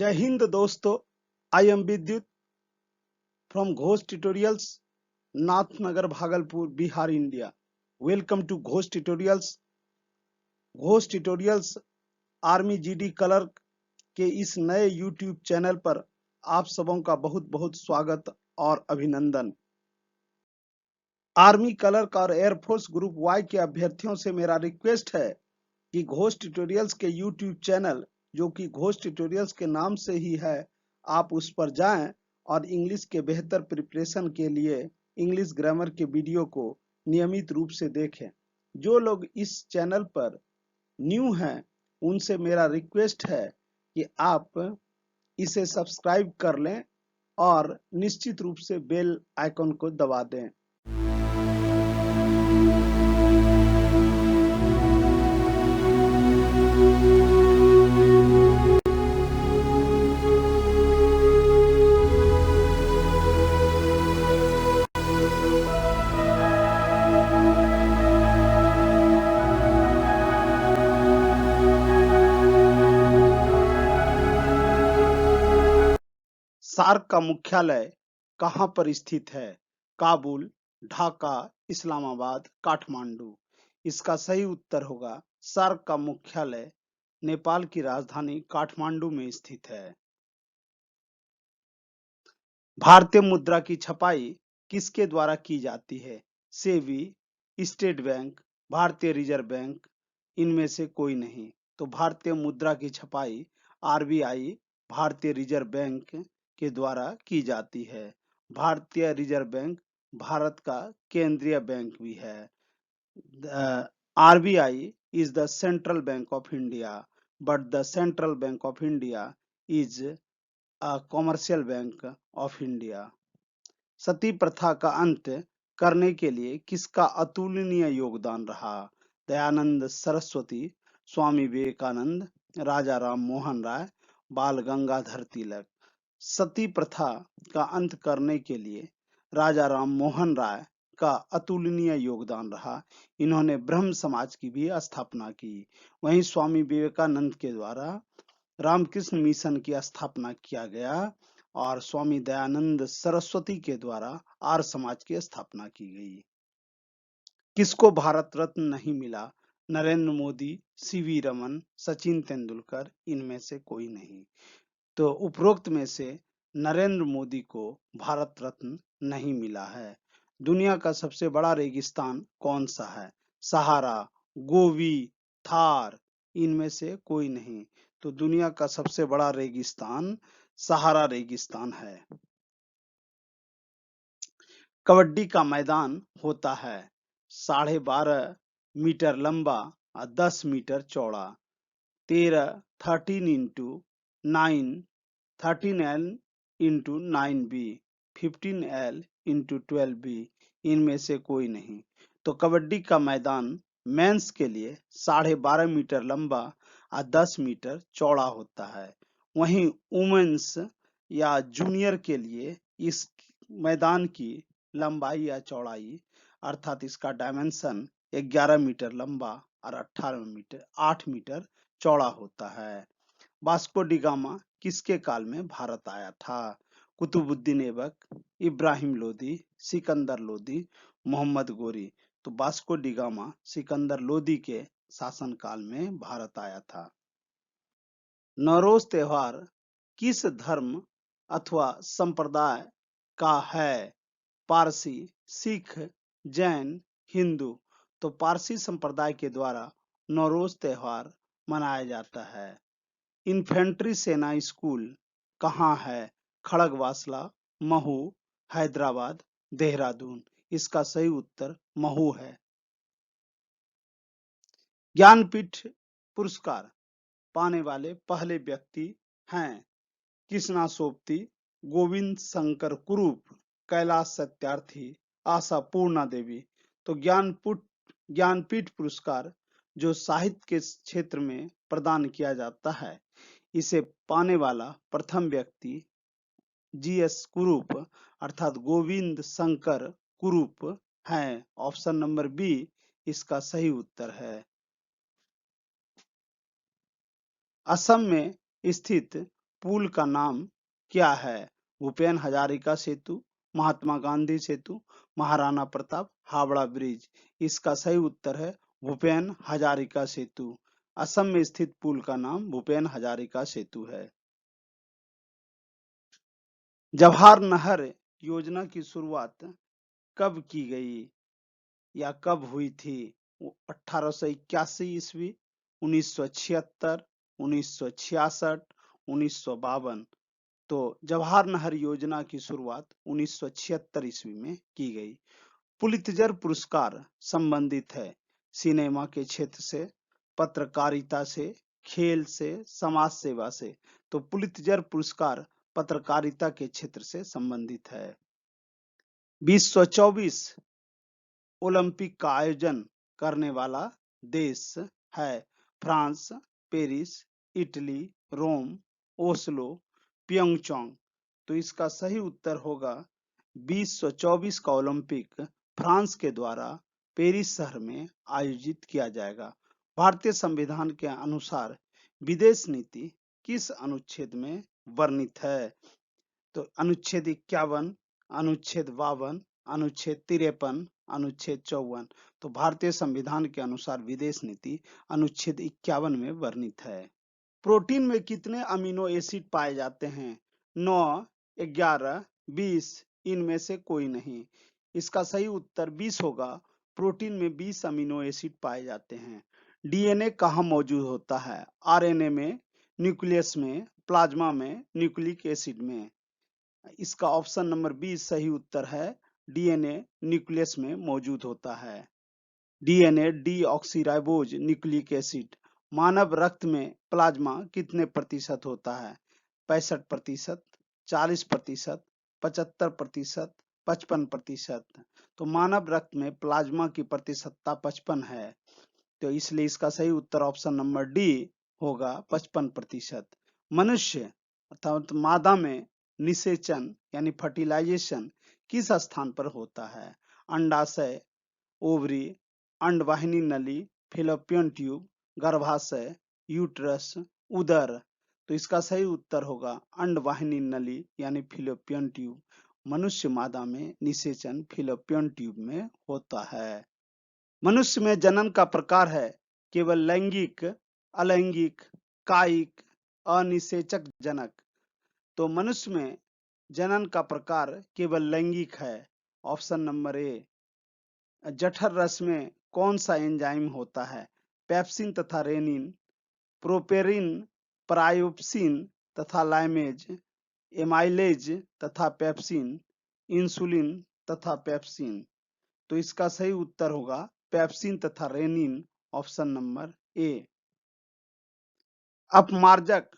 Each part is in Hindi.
जय हिंद दोस्तों, I am Vidyut from Ghosh tutorials, Nathnagar, Bhagalpur, Bihar, India. Welcome to Ghosh tutorials. Ghosh tutorials army GD clerk के इस नए यूट्यूब चैनल पर आप सबों का बहुत बहुत स्वागत और अभिनंदन। आर्मी क्लर्क और एयरफोर्स ग्रुप वाई के अभ्यर्थियों से मेरा रिक्वेस्ट है कि घोष ट्यूटोरियल्स के यूट्यूब चैनल, जो कि घोष ट्यूटोरियल्स के नाम से ही है, आप उस पर जाएं और इंग्लिश के बेहतर प्रिपरेशन के लिए इंग्लिश ग्रामर के वीडियो को नियमित रूप से देखें। जो लोग इस चैनल पर न्यू हैं, उनसे मेरा रिक्वेस्ट है कि आप इसे सब्सक्राइब कर लें और निश्चित रूप से बेल आइकन को दबा दें। सार्क का मुख्यालय कहाँ पर स्थित है? काबुल, ढाका, इस्लामाबाद, काठमांडू। इसका सही उत्तर होगा सार्क का मुख्यालय नेपाल की राजधानी काठमांडू में स्थित है। भारतीय मुद्रा की छपाई किसके द्वारा की जाती है? सेबी, स्टेट बैंक, भारतीय रिजर्व बैंक, इनमें से कोई नहीं। तो भारतीय मुद्रा की छपाई आरबीआई, भारतीय रिजर्व बैंक के द्वारा की जाती है। भारतीय रिजर्व बैंक भारत का केंद्रीय बैंक भी है। RBI is the central bank of India, but the Central Bank of India is a commercial bank of India. सती प्रथा का अंत करने के लिए किसका अतुलनीय योगदान रहा? दयानंद सरस्वती, स्वामी विवेकानंद, राजा राम मोहन राय, बाल गंगाधर तिलक। सती प्रथा का अंत करने के लिए राजा राम मोहन राय का अतुलनीय योगदान रहा। इन्होंने ब्रह्म समाज की भी स्थापना की। वहीं स्वामी विवेकानंद के द्वारा रामकृष्ण मिशन की स्थापना किया गया और स्वामी दयानंद सरस्वती के द्वारा आर्य समाज की स्थापना की गई। किसको भारत रत्न नहीं मिला? नरेंद्र मोदी, सीवी रमन, सचिन तेंदुलकर, इनमें से कोई नहीं। तो उपरोक्त में से नरेंद्र मोदी को भारत रत्न नहीं मिला है। दुनिया का सबसे बड़ा रेगिस्तान कौन सा है? सहारा, गोबी, थार, इनमें से कोई नहीं। तो दुनिया का सबसे बड़ा रेगिस्तान सहारा रेगिस्तान है। कबड्डी का मैदान होता है 12.5 मीटर लंबा और 10 मीटर चौड़ा। 13 into 9 13L into 9B, 15L into 12B, इनमें से कोई नहीं। तो कबड्डी का मैदान मेंस के लिए 12.5 मीटर लंबा और 10 मीटर चौड़ा होता है। वहीं वुमेन्स या जूनियर के लिए इस मैदान की लंबाई या चौड़ाई अर्थात इसका डायमेंशन 11 मीटर लंबा और 8 मीटर चौड़ा होता है। वास्को डी गामा किसके काल में भारत आया था? कुतुबुद्दीन ऐबक, इब्राहिम लोदी, सिकंदर लोदी, मोहम्मद गोरी। तो Vasco D gamma Sikandar Lodi के शासनकाल में भारत आया था। नौरोज त्योहार किस धर्म अथवा संप्रदाय का है? पारसी, सिख, जैन, हिंदू। तो पारसी संप्रदाय के द्वारा नौरोज त्योहार मनाया जाता है। इन्फेंट्री सेना स्कूल कहाँ है? खड़गवासला, महू, हैदराबाद, देहरादून। इसका सही उत्तर महू है। ज्ञानपीठ पुरस्कार पाने वाले पहले व्यक्ति हैं कृष्णा सोपती, गोविंद शंकर कुरूप, कैलाश सत्यार्थी, आशा पूर्णा देवी। तो ज्ञानपीठ पुरस्कार जो साहित्य के क्षेत्र में प्रदान किया जाता है, इसे पाने वाला प्रथम व्यक्ति GS कुरूप अर्थात गोविंद शंकर कुरूप हैं। ऑप्शन नंबर बी इसका सही उत्तर है। असम में स्थित पुल का नाम क्या है? भूपेन हजारिका सेतु, महात्मा गांधी सेतु, महाराणा प्रताप, हावड़ा ब्रिज। इसका सही उत्तर है भूपेन हजारिका सेतु। असम में स्थित पुल का नाम भूपेन हजारिका सेतु है। जवाहर नहर योजना की शुरुआत कब की गई या कब हुई थी? 1881 ईस्वी, 1976, 1966, 1952। तो जवाहर नहर योजना की शुरुआत 1976 ईस्वी में की गई। पुलित्जर पुरस्कार संबंधित है सिनेमा के क्षेत्र से, पत्रकारिता से, खेल से, समाज सेवा से। तो पुलित्जर पुरस्कार पत्रकारिता के क्षेत्र से संबंधित है। 2024 ओलंपिक का आयोजन करने वाला देश है फ्रांस, पेरिस, इटली, रोम, ओस्लो, प्योंगचांग। तो इसका सही उत्तर होगा 2024 का ओलंपिक फ्रांस के द्वारा पेरिस शहर में आयोजित किया जाएगा। भारतीय संविधान के अनुसार विदेश नीति किस अनुच्छेद में वर्णित है? तो अनुच्छेद 51, अनुच्छेद 52, अनुच्छेद 53, अनुच्छेद 54। तो भारतीय संविधान के अनुसार विदेश नीति अनुच्छेद 51 में वर्णित है। प्रोटीन में कितने अमीनो एसिड पाए जाते हैं? 9, 11, 20। इनमें से कोई नहीं। इसका सही उत्तर 20 होगा। प्रोटीन में 20 अमीनो एसिड पाए जाते हैं। डीएनए कहाँ मौजूद होता है? आरएनए में, न्यूक्लियस में, प्लाज्मा में, न्यूक्लिक एसिड में। इसका ऑप्शन नंबर 20 सही उत्तर है। डीएनए न्यूक्लियस में मौजूद होता है। DNA deoxyribose nucleic acid. मानव रक्त में प्लाज्मा कितने प्रतिशत होता है? 65%, 40%, 75%, 55%। तो मानव रक्त में प्लाज्मा की प्रतिशतता 55 है। तो इसलिए इसका सही उत्तर ऑप्शन नंबर डी होगा 55%। मनुष्य अर्थात मादा में निषेचन यानी फर्टिलाइजेशन किस स्थान पर होता है? अंडाशय, ओवरी, अंडवाहिनी नली, फिलोपियन ट्यूब, गर्भाशय, यूट्रस, उदर। तो इसका सही उत्तर होगा अंडवाहिनी नली यानी फिलोपियन ट्यूब। मनुष्य मादा में निषेचन फिलोपियन ट्यूब में होता है। मनुष्य में जनन का प्रकार है केवल लैंगिक, अलैंगिक, कायिक, अनिषेचक जनक। तो मनुष्य में जनन का प्रकार केवल लैंगिक है। ऑप्शन नंबर ए। जठर रस में कौन सा एंजाइम होता है? पेप्सिन तथा रेनिन, प्रोपेरिन, प्रायोप्सिन तथा लाइमेज, एमाइलेज तथा पेप्सिन, इंसुलिन तथा पेप्सिन। तो इसका सही उत्तर होगा पेप्सिन तथा रेनिन। Option number A. अपमार्जक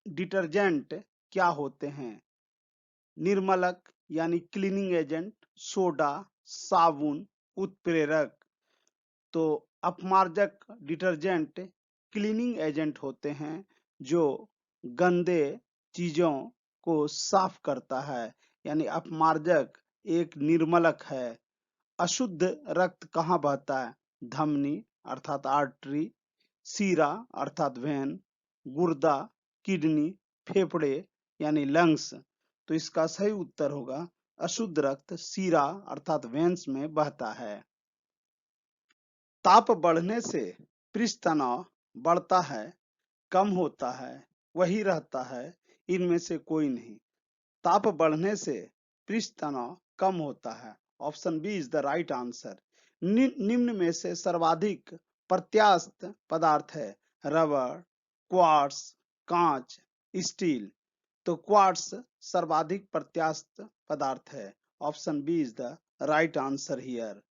डिटर्जेंट क्या होते हैं? निर्मलक यानी क्लीनिंग एजेंट, सोडा, साबुन, उत्प्रेरक। तो अपमार्जक डिटर्जेंट क्लीनिंग एजेंट होते हैं जो गंदे चीजों को साफ करता है, यानी अपमार्जक एक निर्मलक है। अशुद्ध रक्त कहाँ बहता है? धमनी अर्थात आर्टरी, सीरा अर्थात वेन, गुर्दा, किडनी, फेफड़े यानी लंग्स। तो इसका सही उत्तर होगा अशुद्ध रक्त सीरा अर्थात वेन्स में बहता है। ताप बढ़ने से पृष्ठ तनाव बढ़ता है, कम होता है, वही रहता है? इनमें से कोई नहीं। ताप बढ़ने से पृष्ठ तनाव कम होता है। Option B is the right answer. निम्न में से सर्वाधिक प्रत्यास्थ पदार्थ है? रबर, क्वार्ट्स, कांच, स्टील। तो क्वार्ट्स सर्वाधिक प्रत्यास्थ पदार्थ है। Option B is the right answer here.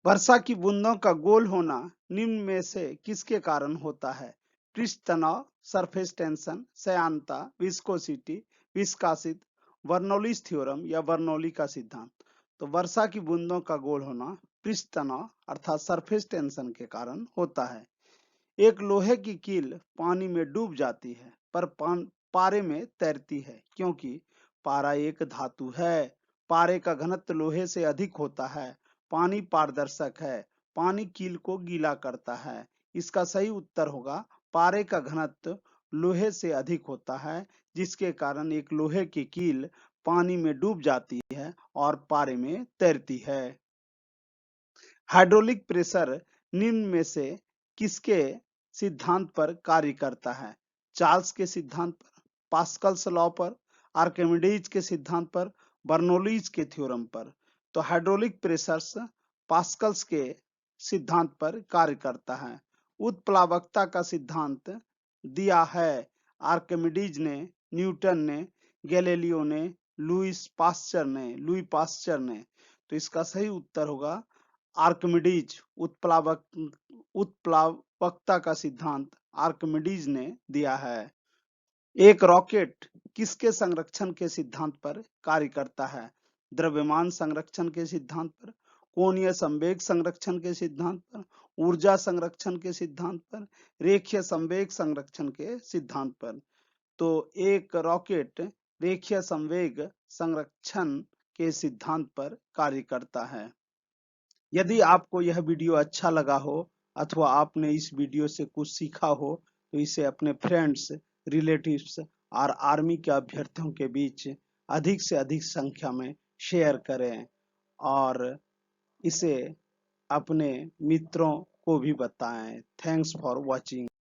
वर्षा की बूंदों का गोल होना निम्न में से किसके कारण होता है? पृष्ठ तनाव, सरफेस टेंशन, श्यानता, विस्कोसिटी, विस्कासित, बर्नौलीज थ्योरम या बर्नौली का सिद्धांत। तो वर्षा की बूंदों का गोल होना पृष्ठ तनाव अर्थात सरफेस टेंशन के कारण होता है। एक लोहे की कील पानी में डूब जाती है पर पारे में तैरती है क्योंकि पारा एक धातु है। पारे का घनत्व लोहे से अधिक होता है। पानी पारदर्शक है। पानी कील को गीला करता है। इसका सही उत्तर होगा पारे का घनत्व लोहे से अधिक होता है, जिसके कारण एक लोहे की कील पानी में डूब जाती है और पारे में तैरती है। हाइड्रोलिक प्रेशर निम्न में से किसके सिद्धांत पर कार्य करता है? चार्ल्स के सिद्धांत पर, पास्कल्स लॉ पर, आर्किमिडीज के सिद्धांत पर, बर्नौलीज के थ्योरम पर। तो हाइड्रोलिक प्रेशर्स पास्कल्स के सिद्धांत पर कार्य करता है। उत्प्लावकता का सिद्धांत दिया है आर्किमिडीज ने, न्यूटन ने, गैलीलियो ने, लुई पास्चर ने। तो इसका सही उत्तर होगा आर्किमिडीज। उत्प्लावकता का सिद्धांत आर्किमिडीज ने दिया है। एक रॉकेट किसके संरक्षण के सिद्धांत पर कार्य करता है? द्रव्यमान संरक्षण के सिद्धांत पर, कोणीय संवेग संरक्षण के सिद्धांत पर, ऊर्जा संरक्षण के सिद्धांत पर, रेखीय संवेग संरक्षण के सिद्धांत पर। तो एक रॉकेट रेखीय संवेग संरक्षण के सिद्धांत पर कार्य करता है। यदि आपको यह वीडियो अच्छा लगा हो अथवा आपने इस वीडियो से कुछ सीखा हो तो इसे अपने फ्रेंड्स, रिलेटिव्स और आर्मी के अभ्यर्थियों के बीच अधिक से अधिक संख्या में शेयर करें और इसे अपने मित्रों को भी बताएं। Thanks for watching.